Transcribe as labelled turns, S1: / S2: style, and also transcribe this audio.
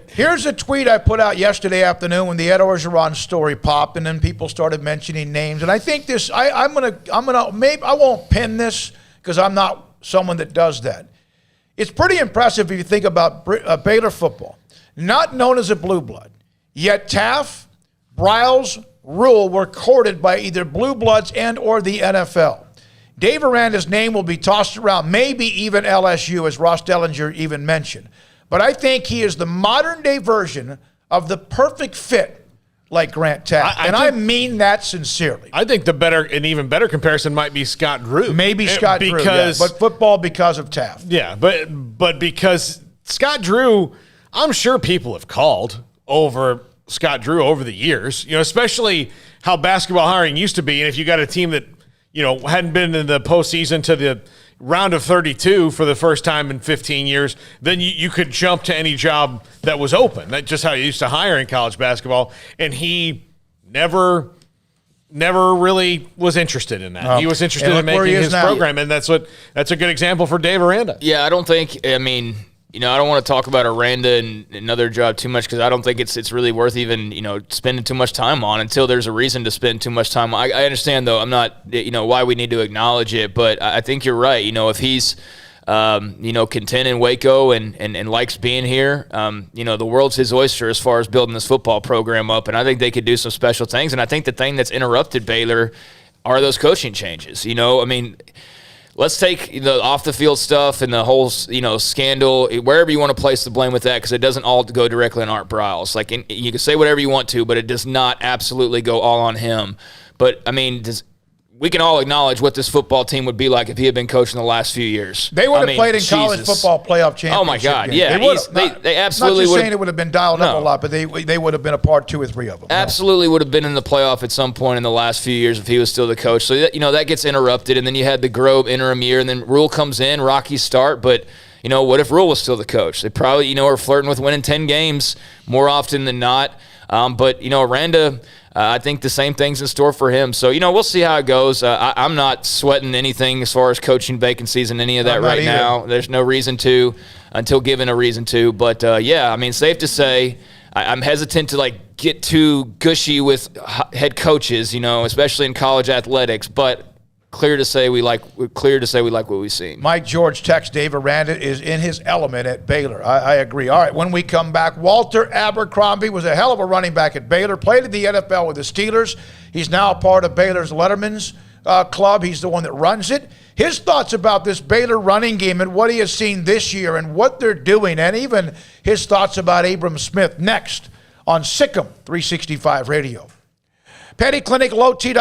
S1: Here's a tweet I put out yesterday afternoon when the Ed Orgeron story popped, and then people started mentioning names. And I think this, I'm gonna, maybe I won't pin this because I'm not someone that does that. It's pretty impressive if you think about Baylor football. Not known as a blue blood, yet Taft, Briles, Rule were courted by either blue bloods and or the NFL. Dave Aranda's name will be tossed around, maybe even LSU, as Ross Dellinger even mentioned. But I think he is the modern-day version of the perfect fit like Grant Taft. I mean that sincerely.
S2: I think an even better comparison might be Scott Drew.
S1: Maybe Scott Drew, yeah. But football because of Taft.
S2: Yeah, but because Scott Drew, I'm sure people have called over Scott Drew over the years, especially how basketball hiring used to be. And if you got a team that, hadn't been in the postseason to the round of 32 for the first time in 15 years, then you could jump to any job that was open. That's just how you used to hire in college basketball. And he never really was interested in that. He was interested in making his program, and that's a good example for Dave Aranda.
S3: Yeah, I don't want to talk about Aranda and another job too much because I don't think it's really worth even, spending too much time on until there's a reason to spend too much time. I understand, though, I'm not, why we need to acknowledge it, but I think you're right. If he's, content in Waco and likes being here, the world's his oyster as far as building this football program up, and I think they could do some special things. And I think the thing that's interrupted Baylor are those coaching changes. Let's take the off-the-field stuff and the whole, scandal, wherever you want to place the blame with that, because it doesn't all go directly on Art Briles. You can say whatever you want to, but it does not absolutely go all on him. But, we can all acknowledge what this football team would be like if he had been coaching the last few years.
S1: They would have played in college football playoff championship.
S3: Oh, my God,
S1: games.
S3: yeah.
S1: They
S3: absolutely
S1: would. Not just
S3: would.
S1: saying it would have been dialed up a lot, but they would have been a part 2 or 3 of them.
S3: Absolutely would have been in the playoff at some point in the last few years if he was still the coach. So, that gets interrupted, and then you had the Grove interim year, and then Rule comes in, rocky start, but what if Rule was still the coach? They probably, are flirting with winning 10 games more often than not. But, Aranda, I think the same thing's in store for him. So, we'll see how it goes. I'm not sweating anything as far as coaching vacancies and any of that right now. There's no reason to until given a reason to. But, safe to say, I'm hesitant to, get too gushy with head coaches, especially in college athletics. But clear to say we like what we've seen.
S1: Mike George texts Dave Aranda is in his element at Baylor. I agree. All right, when we come back, Walter Abercrombie was a hell of a running back at Baylor, played in the NFL with the Steelers. He's now a part of Baylor's Letterman's club. He's the one that runs it. His thoughts about this Baylor running game and what he has seen this year and what they're doing, and even his thoughts about Abram Smith next on Sikkim 365 Radio. Petty Clinic Low T.